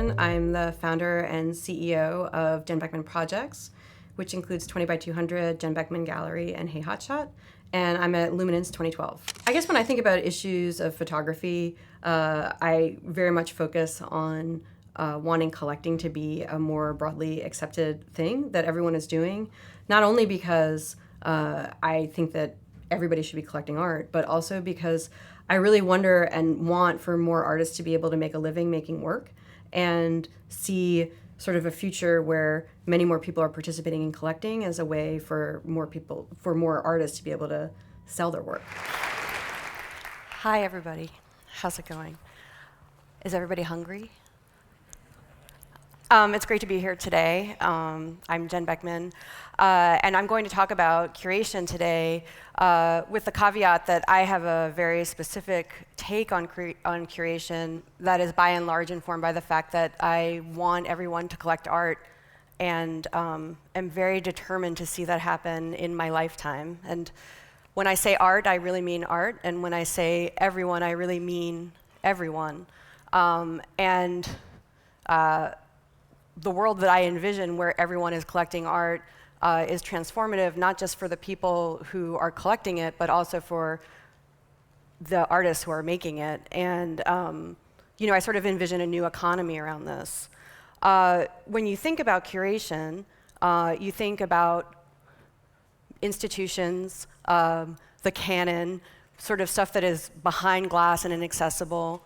Bekman. I'm the founder and CEO of Jen Bekman Projects, which includes 20 by 200, Jen Bekman Gallery, and Hey Hotshot. And I'm at Luminance 2012. I guess when I think about issues of photography, I very much focus on wanting collecting to be a more broadly accepted thing that everyone is doing, not only because I think that everybody should be collecting art, but also because I really wonder and want for more artists to be able to make a living making work and see sort of a future where many more people are participating in collecting as a way for more artists to be able to sell their work. Hi, everybody. How's it going? Is everybody hungry? It's great to be here today. I'm Jen Bekman, and I'm going to talk about curation today with the caveat that I have a very specific take on curation that is by and large informed by the fact that I want everyone to collect art and am very determined to see that happen in my lifetime. And when I say art, I really mean art, and when I say everyone, I really mean everyone. The world that I envision where everyone is collecting art is transformative, not just for the people who are collecting it, but also for the artists who are making it. And I sort of envision a new economy around this. When you think about curation, you think about institutions, the canon, sort of stuff that is behind glass and inaccessible,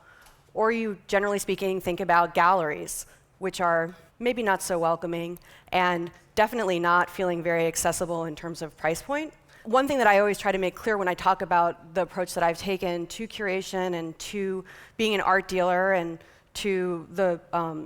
or you, generally speaking, think about galleries, which are maybe not so welcoming and definitely not feeling very accessible in terms of price point. One thing that I always try to make clear when I talk about the approach that I've taken to curation and to being an art dealer and to the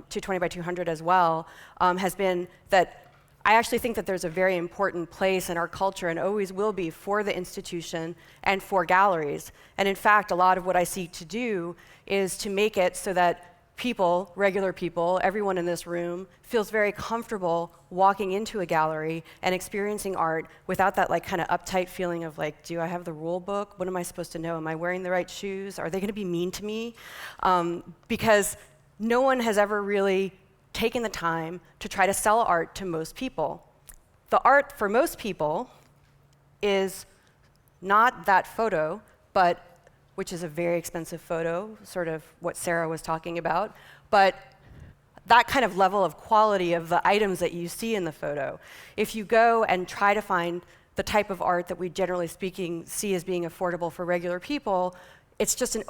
to 20 by 200 as well has been that I actually think that there's a very important place in our culture and always will be for the institution and for galleries. And in fact, a lot of what I seek to do is to make it so that people, regular people, everyone in this room feels very comfortable walking into a gallery and experiencing art without that kind of uptight feeling of do I have the rule book? What am I supposed to know? Am I wearing the right shoes? Are they going to be mean to me? Because no one has ever really taken the time to try to sell art to most people. The art for most people is not that photo, but which is a very expensive photo, sort of what Sarah was talking about, but that kind of level of quality of the items that you see in the photo. If you go and try to find the type of art that we generally speaking see as being affordable for regular people, it's just an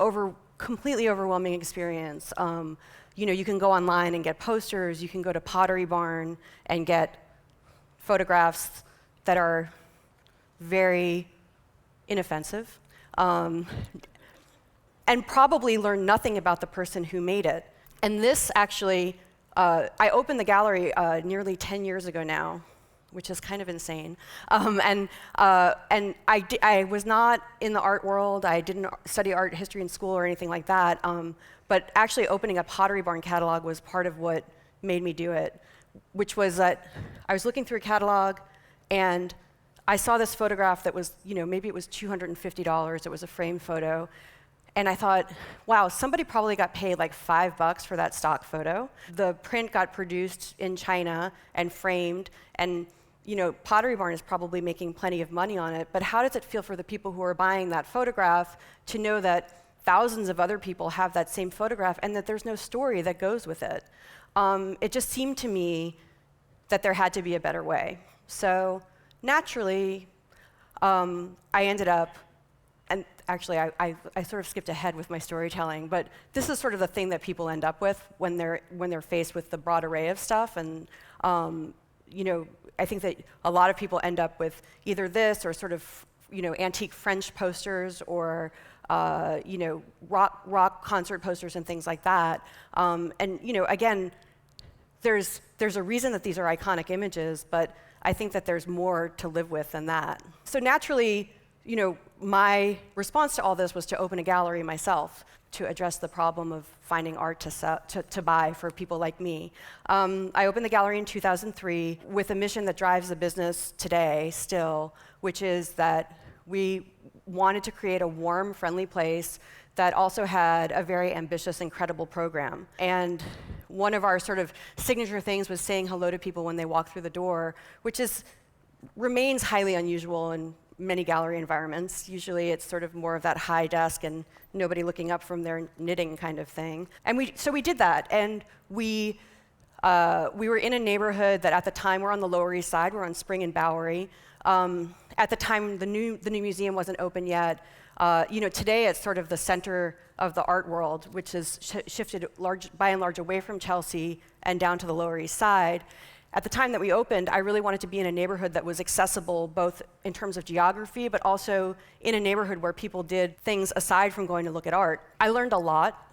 completely overwhelming experience. You can go online and get posters, you can go to Pottery Barn and get photographs that are very inoffensive. And probably learn nothing about the person who made it. And this actually, I opened the gallery nearly 10 years ago now, which is kind of insane. And I was not in the art world. I didn't study art history in school or anything like that. But actually opening a Pottery Barn catalog was part of what made me do it, which was that I was looking through a catalog and I saw this photograph that was, maybe it was $250. It was a framed photo. And I thought, wow, somebody probably got paid $5 for that stock photo. The print got produced in China and framed, and Pottery Barn is probably making plenty of money on it, but how does it feel for the people who are buying that photograph to know that thousands of other people have that same photograph and that there's no story that goes with it? It just seemed to me that there had to be a better way. So naturally, I ended up, and actually I sort of skipped ahead with my storytelling, but this is sort of the thing that people end up with when they're faced with the broad array of stuff. And I think that a lot of people end up with either this or sort of antique French posters or rock concert posters and things like that. Again, there's a reason that these are iconic images, but I think that there's more to live with than that. So naturally, my response to all this was to open a gallery myself to address the problem of finding art to buy for people like me. I opened the gallery in 2003 with a mission that drives the business today still, which is that we wanted to create a warm, friendly place that also had a very ambitious, incredible program. And one of our sort of signature things was saying hello to people when they walk through the door, which remains highly unusual in many gallery environments. Usually it's sort of more of that high desk and nobody looking up from their knitting kind of thing. And so we did that, and we were in a neighborhood that at the time we're on the Lower East Side, we're on Spring and Bowery. At the time, the new museum wasn't open yet. Today it's sort of the center of the art world, which has shifted by and large away from Chelsea and down to the Lower East Side. At the time that we opened, I really wanted to be in a neighborhood that was accessible both in terms of geography, but also in a neighborhood where people did things aside from going to look at art. I learned a lot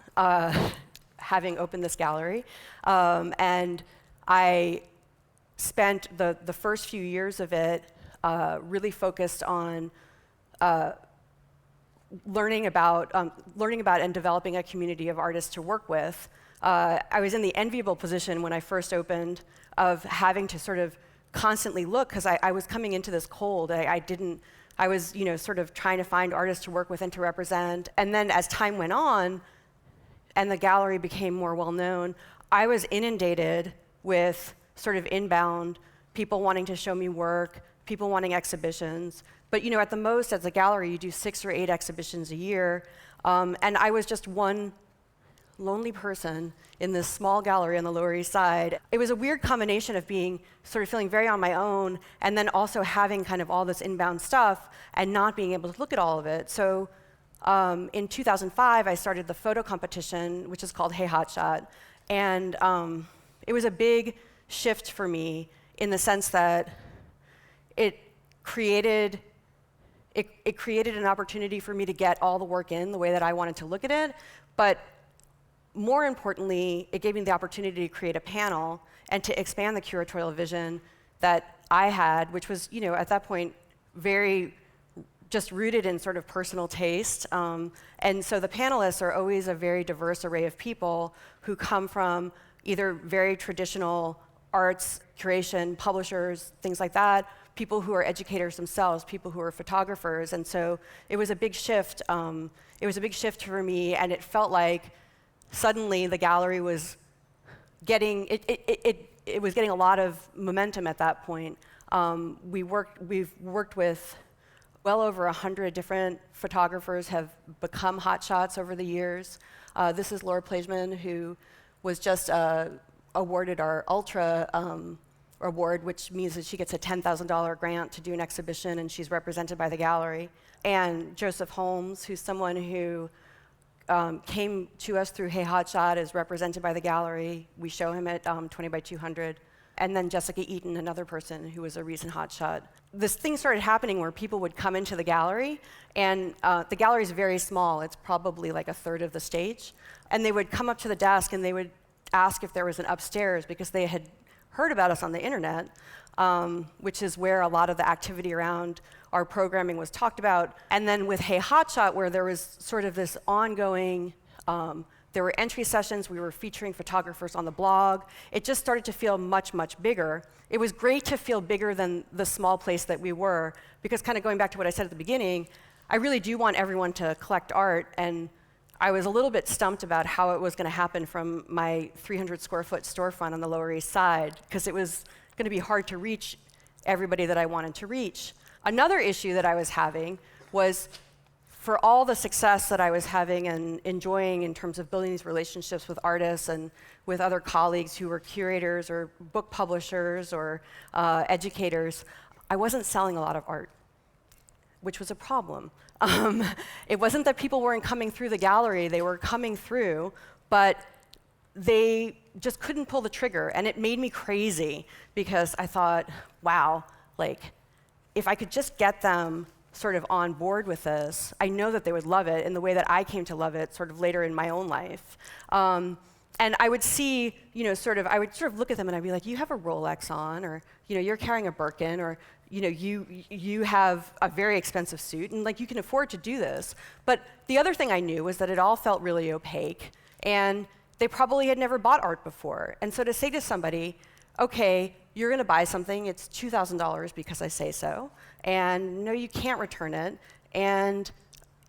having opened this gallery, and I spent the first few years of it really focused on learning about and developing a community of artists to work with. I was in the enviable position when I first opened of having to sort of constantly look, because I was coming into this cold. I was sort of trying to find artists to work with and to represent. And then as time went on and the gallery became more well-known, I was inundated with sort of inbound people wanting to show me work, people wanting exhibitions. But at the most, as a gallery, you do 6 or 8 exhibitions a year. And I was just one lonely person in this small gallery on the Lower East Side. It was a weird combination of feeling very on my own, and then also having kind of all this inbound stuff and not being able to look at all of it. So in 2005, I started the photo competition, which is called Hey Hotshot. And it was a big shift for me in the sense that it created an opportunity for me to get all the work in the way that I wanted to look at it, but more importantly, it gave me the opportunity to create a panel and to expand the curatorial vision that I had, which was, at that point, very just rooted in sort of personal taste. And so the panelists are always a very diverse array of people who come from either very traditional arts, curation, publishers, things like that, people who are educators themselves, people who are photographers. And so it was a big shift. It was a big shift for me, and it felt like suddenly the gallery was getting it was getting a lot of momentum at that point. We've worked with well over 100 different photographers, have become hotshots over the years. This is Laura Plageman, who was just awarded our Ultra award, which means that she gets a $10,000 grant to do an exhibition, and she's represented by the gallery. And Joseph Holmes, who's someone who came to us through Hey Hotshot, is represented by the gallery. We show him at 20 by 200. And then Jessica Eaton, another person who was a recent hotshot. This thing started happening where people would come into the gallery, and the gallery is very small. It's probably like a third of the stage. And they would come up to the desk and they would ask if there was an upstairs, because they had heard about us on the internet, which is where a lot of the activity around our programming was talked about. And then with Hey Hotshot, where there was sort of this ongoing, there were entry sessions, we were featuring photographers on the blog. It just started to feel much, much bigger. It was great to feel bigger than the small place that we were, because kind of going back to what I said at the beginning, I really do want everyone to collect art, and I was a little bit stumped about how it was going to happen from my 300 square foot storefront on the Lower East Side, because it was going to be hard to reach everybody that I wanted to reach. Another issue that I was having was, for all the success that I was having and enjoying in terms of building these relationships with artists and with other colleagues who were curators or book publishers or educators, I wasn't selling a lot of art, which was a problem. It wasn't that people weren't coming through the gallery, they were coming through, but they just couldn't pull the trigger, and it made me crazy, because I thought, wow, like, if I could just get them sort of on board with this, I know that they would love it in the way that I came to love it sort of later in my own life. And I would see, I would sort of look at them and I'd be like, you have a Rolex on, or, you're carrying a Birkin, or, you have a very expensive suit, and like, you can afford to do this. But the other thing I knew was that it all felt really opaque, and they probably had never bought art before. And so to say to somebody, okay, you're going to buy something, it's $2,000 because I say so, and no, you can't return it, and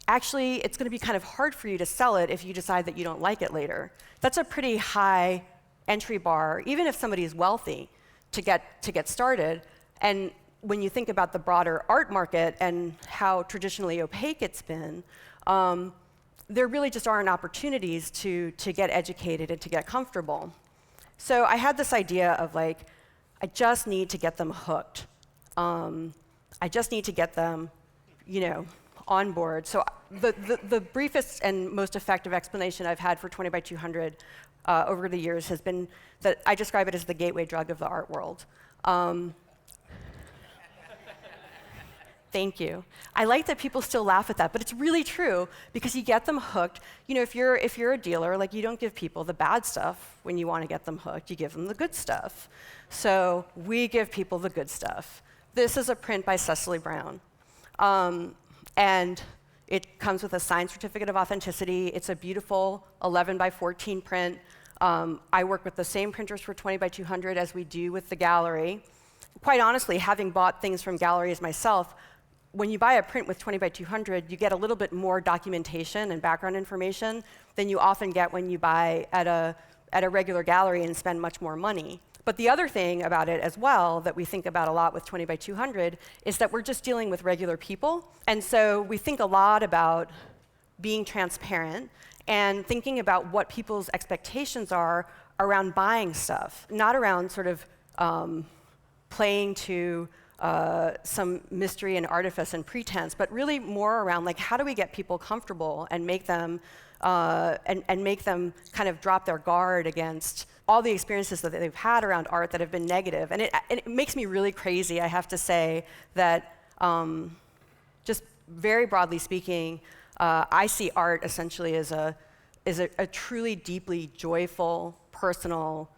actually it's going to be kind of hard for you to sell it if you decide that you don't like it later. That's a pretty high entry bar, even if somebody is wealthy, to get started. And when you think about the broader art market and how traditionally opaque it's been, there really just aren't opportunities to get educated and to get comfortable. So I had this idea of like, I just need to get them hooked. I just need to get them, on board. So the briefest and most effective explanation I've had for 20 by 200 over the years has been that I describe it as the gateway drug of the art world. Thank you. I like that people still laugh at that, but it's really true because you get them hooked. If you're a dealer, like you don't give people the bad stuff when you want to get them hooked. You give them the good stuff. So we give people the good stuff. This is a print by Cecily Brown, and it comes with a signed certificate of authenticity. It's a beautiful 11 by 14 print. I work with the same printers for 20 by 200 as we do with the gallery. Quite honestly, having bought things from galleries myself, when you buy a print with 20 by 200, you get a little bit more documentation and background information than you often get when you buy at a regular gallery and spend much more money. But the other thing about it as well that we think about a lot with 20 by 200 is that we're just dealing with regular people. And so we think a lot about being transparent and thinking about what people's expectations are around buying stuff, not around sort of playing to some mystery and artifice and pretense, but really more around like how do we get people comfortable and make them make them kind of drop their guard against all the experiences that they've had around art that have been negative. And it makes me really crazy, I have to say, that just very broadly speaking, I see art essentially as a truly deeply joyful, personal,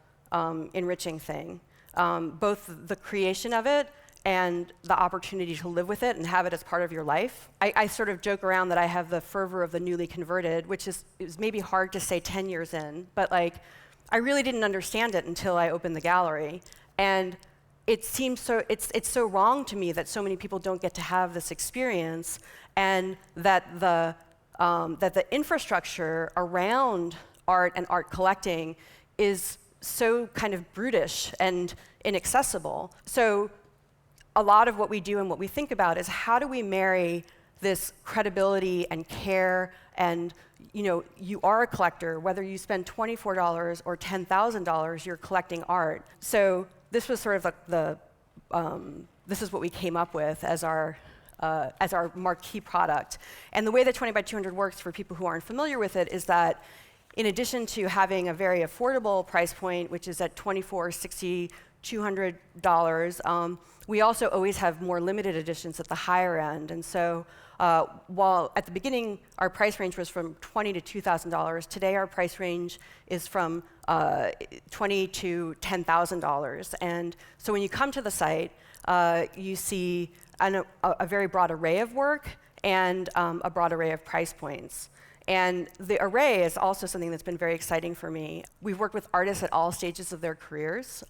enriching thing. Both the creation of it and the opportunity to live with it and have it as part of your life. I sort of joke around that I have the fervor of the newly converted, which is maybe hard to say 10 years in, but like I really didn't understand it until I opened the gallery. And it seems so, it's so wrong to me that so many people don't get to have this experience, and that the infrastructure around art and art collecting is so kind of brutish and inaccessible. So a lot of what we do and what we think about is how do we marry this credibility and care, and you are a collector, whether you spend $24 or $10,000, you're collecting art. So this was sort of this is what we came up with as our marquee product. And the way that 20 by 200 works, for people who aren't familiar with it, is that in addition to having a very affordable price point, which is at $24, $60, $200, we also always have more limited editions at the higher end. And so while at the beginning our price range was from $20 to $2,000, today our price range is from $20 to $10,000. And so when you come to the site, you see a very broad array of work and a broad array of price points. And the array is also something that's been very exciting for me. We've worked with artists at all stages of their careers.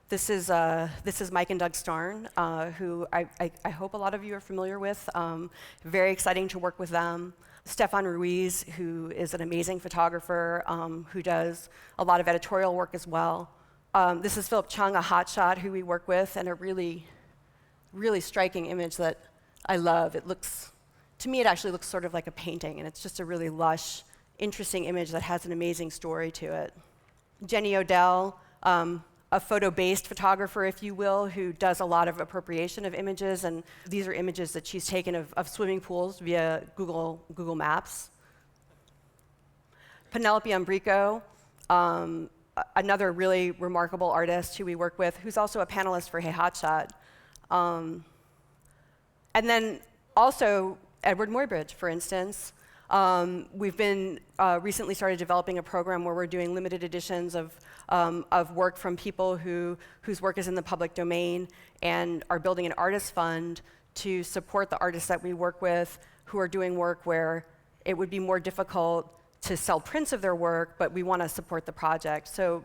This is Mike and Doug Starn, who I hope a lot of you are familiar with. Very exciting to work with them. Stefan Ruiz, who is an amazing photographer, who does a lot of editorial work as well. This is Philip Chung, a hotshot who we work with, and a really, really striking image that I love. To me, it actually looks sort of like a painting, and it's just a really lush, interesting image that has an amazing story to it. Jenny Odell, a photo-based photographer, if you will, who does a lot of appropriation of images, and these are images that she's taken of swimming pools via Google Maps. Penelope Umbrico, another really remarkable artist who we work with, who's also a panelist for Hey Hotshot. And then also Edward Muybridge, for instance. We've been recently started developing a program where we're doing limited editions of work from people whose work is in the public domain, and are building an artist fund to support the artists that we work with who are doing work where it would be more difficult to sell prints of their work, but we want to support the project. So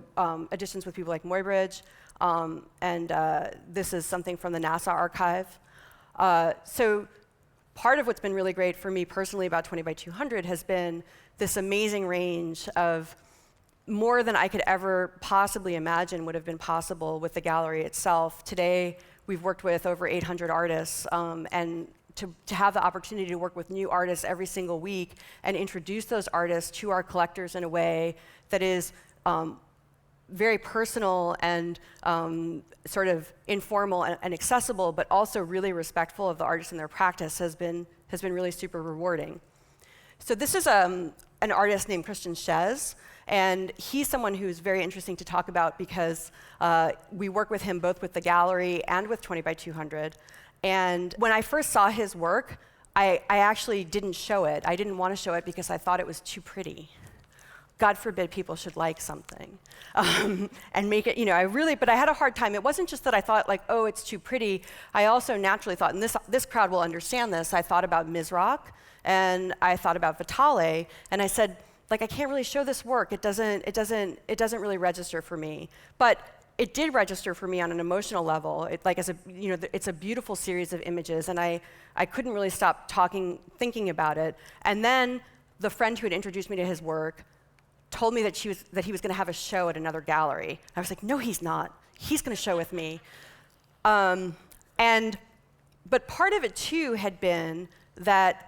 editions with people like Muybridge, and this is something from the NASA archive. So part of what's been really great for me personally about 20 by 200 has been this amazing range of more than I could ever possibly imagine would have been possible with the gallery itself. Today, we've worked with over 800 artists, and to have the opportunity to work with new artists every single week and introduce those artists to our collectors in a way that is very personal and sort of informal and accessible, but also really respectful of the artists and their practice has been really super rewarding. So this is an artist named Christian Shez, and he's someone who's very interesting to talk about because we work with him both with the gallery and with 20 by 200. And when I first saw his work, I actually didn't show it. I didn't want to show it because I thought it was too pretty. God forbid people should like something and make it, but I had a hard time. It wasn't just that I thought like, oh, it's too pretty. I also naturally thought, and this crowd will understand this, I thought about Mizrak and I thought about Vitale, and I said, like, I can't really show this work. It doesn't really register for me. But it did register for me on an emotional level. It's a beautiful series of images, and I couldn't really stop thinking about it. And then the friend who had introduced me to his work told me that he was going to have a show at another gallery. I was like, no, he's not. He's going to show with me. But part of it too had been that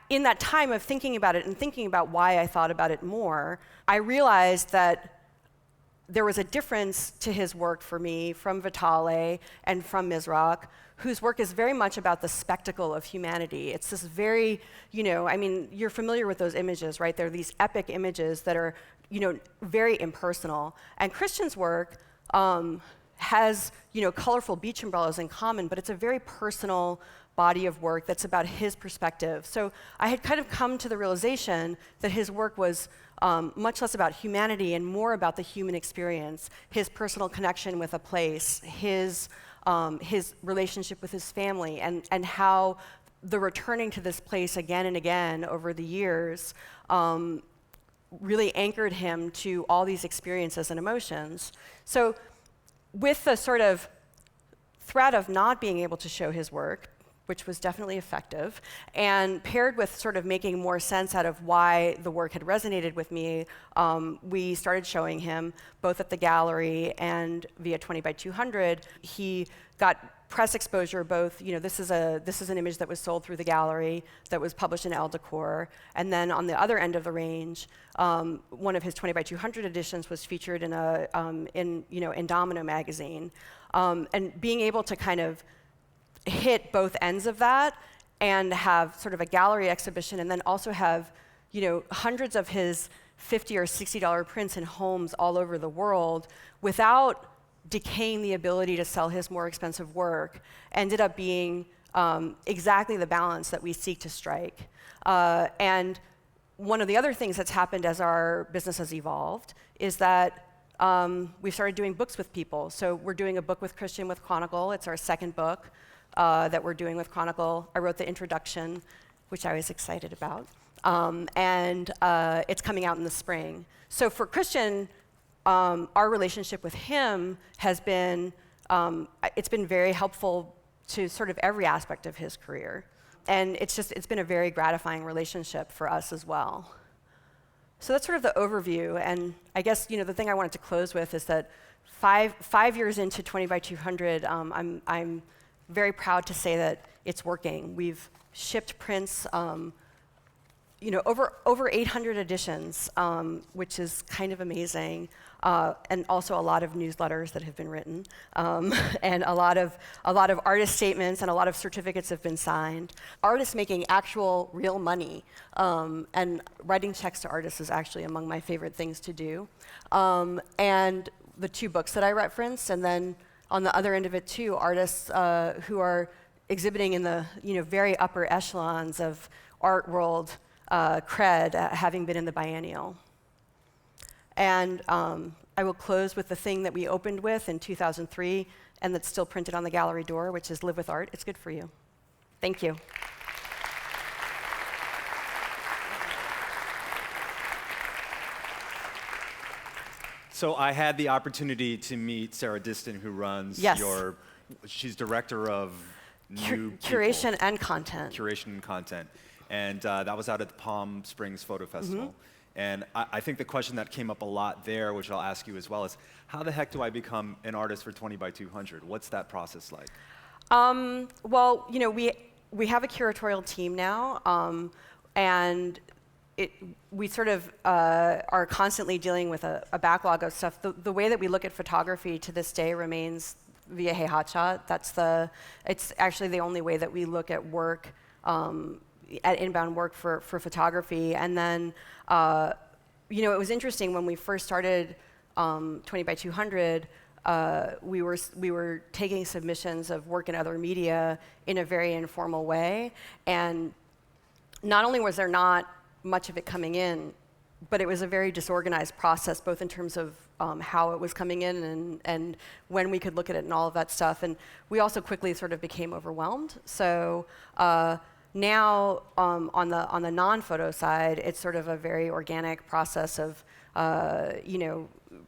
in that time of thinking about it and thinking about why I thought about it more, I realized that there was a difference to his work for me from Vitale and from Mizrak, whose work is very much about the spectacle of humanity. It's this very, you're familiar with those images, right? They're these epic images that are, very impersonal. And Christian's work has, colorful beach umbrellas in common, but it's a very personal body of work that's about his perspective. So I had kind of come to the realization that his work was much less about humanity and more about the human experience, his personal connection with a place, his relationship with his family, and how the returning to this place again and again over the years really anchored him to all these experiences and emotions. So with the sort of threat of not being able to show his work, which was definitely effective, and paired with sort of making more sense out of why the work had resonated with me, we started showing him both at the gallery and via 20 by 200. He got press exposure both, this is an image that was sold through the gallery that was published in Elle Decor, and then on the other end of the range, one of his 20 by 200 editions was featured in in Domino magazine. And being able to kind of hit both ends of that and have sort of a gallery exhibition and then also have, hundreds of his $50 or $60 prints in homes all over the world without decaying the ability to sell his more expensive work ended up being exactly the balance that we seek to strike. And one of the other things that's happened as our business has evolved is that we've started doing books with people. So we're doing a book with Christian with Chronicle. It's our second book that we're doing with Chronicle. I wrote the introduction, which I was excited about. And it's coming out in the spring. So for Christian, our relationship with him has been, it's been very helpful to sort of every aspect of his career. And it's been a very gratifying relationship for us as well. So that's sort of the overview. And I guess, the thing I wanted to close with is that five years into 20 by 200, I'm very proud to say that it's working. We've shipped prints, over 800 editions, which is kind of amazing, and also a lot of newsletters that have been written, and a lot of artist statements and a lot of certificates have been signed. Artists making actual real money, and writing checks to artists is actually among my favorite things to do. And the two books that I referenced, and then on the other end of it too, artists who are exhibiting in the very upper echelons of art world cred, having been in the biennial. And I will close with the thing that we opened with in 2003 and that's still printed on the gallery door, which is live with art. It's good for you. Thank you. So I had the opportunity to meet Sarah Diston, who runs Yes. she's director of new curation people. and content. Curation and content. And that was out at the Palm Springs Photo Festival. And I think the question that came up a lot there, which I'll ask you as well, is how the heck do I become an artist for 20 by 200? What's that process like? Well, we have a curatorial team now, and we sort of are constantly dealing with a backlog of stuff. The way that we look at photography to this day remains via Hey Hotshot. It's actually the only way that we look at work, at inbound work for photography. And then, it was interesting when we first started 20 by 200. We were taking submissions of work in other media in a very informal way, and not only was there not much of it coming in, but it was a very disorganized process, both in terms of how it was coming in and when we could look at it and all of that stuff. And we also quickly sort of became overwhelmed. So now on the non-photo side, it's sort of a very organic process of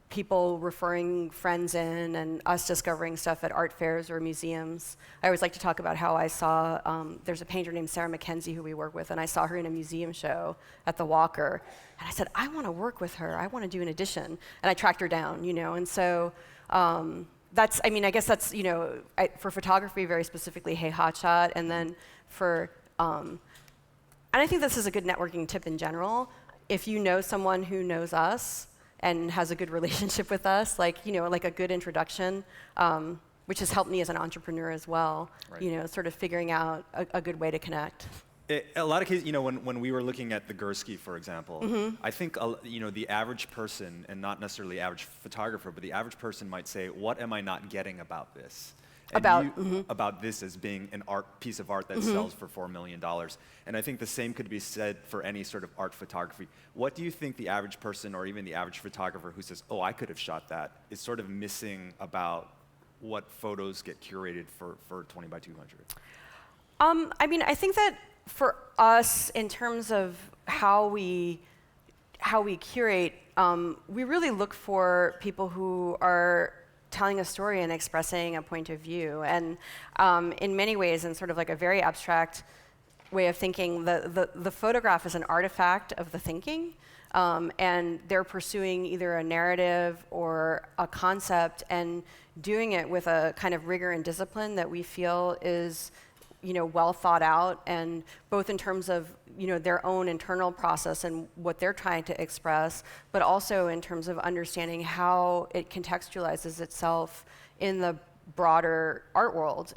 people referring friends in and us discovering stuff at art fairs or museums. I always like to talk about how I saw, there's a painter named Sarah McKenzie who we work with, and I saw her in a museum show at the Walker. And I said, I want to work with her. I want to do an edition. And I tracked her down, And so I guess that's, for photography, very specifically, Hey Hotshot. And then and I think this is a good networking tip in general. If you know someone who knows us, and has a good relationship with us, like a good introduction, which has helped me as an entrepreneur as well. Right. Sort of figuring out a good way to connect. A lot of cases, when we were looking at the Gursky, for example, I think the average person, and not necessarily average photographer, but the average person might say, "What am I not getting about this?" And about this as being an piece of art that sells for $4 million. And I think the same could be said for any sort of art photography. What do you think the average person or even the average photographer who says, oh, I could have shot that, is sort of missing about what photos get curated for 20 by 200? I think that for us, in terms of how we curate, we really look for people who are telling a story and expressing a point of view. And in many ways, in sort of like a very abstract way of thinking, the photograph is an artifact of the thinking, and they're pursuing either a narrative or a concept and doing it with a kind of rigor and discipline that we feel is well thought out, and both in terms of their own internal process and what they're trying to express, but also in terms of understanding how it contextualizes itself in the broader art world.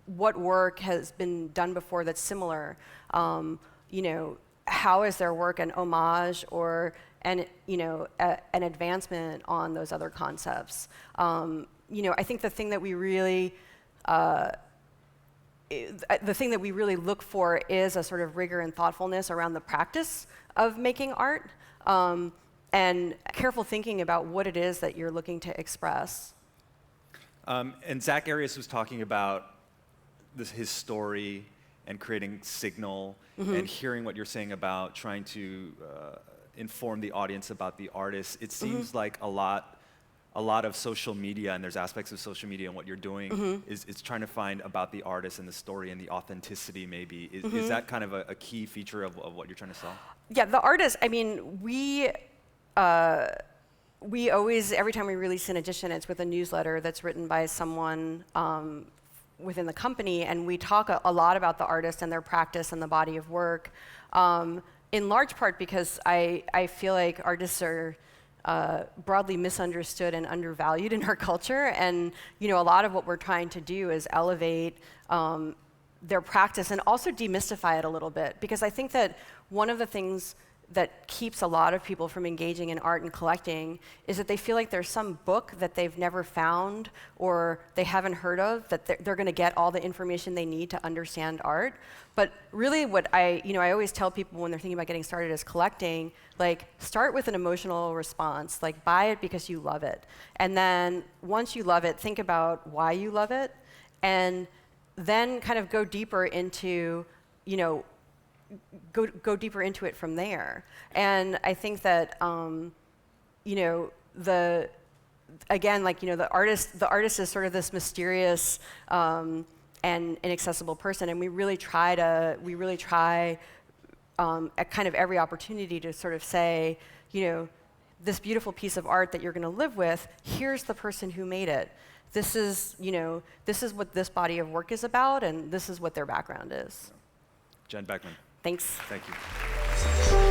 What work has been done before that's similar? How is their work an homage or an advancement on those other concepts? I think the thing that we really look for is a sort of rigor and thoughtfulness around the practice of making art, and careful thinking about what it is that you're looking to express. And Zach Arias was talking about his story and creating signal, and hearing what you're saying about trying to inform the audience about the artist. It seems like a lot of social media, and there's aspects of social media and what you're doing is trying to find about the artist and the story and the authenticity, maybe. Is that kind of a key feature of what you're trying to sell? Yeah, the artist, we always, every time we release an edition, it's with a newsletter that's written by someone within the company, and we talk a lot about the artist and their practice and the body of work, in large part because I feel like artists are broadly misunderstood and undervalued in our culture, and a lot of what we're trying to do is elevate their practice and also demystify it a little bit, because I think that one of the things that keeps a lot of people from engaging in art and collecting is that they feel like there's some book that they've never found or they haven't heard of, that they're going to get all the information they need to understand art. But really what I always tell people when they're thinking about getting started is collecting, like, start with an emotional response, like buy it because you love it. And then once you love it, think about why you love it, and then kind of go deeper into, go deeper into it from there. And I think that the artist is sort of this mysterious and an accessible person. And we really try at kind of every opportunity to sort of say, this beautiful piece of art that you're going to live with, here's the person who made it. This is what this body of work is about, and this is what their background is. Jen Bekman. Thanks. Thank you.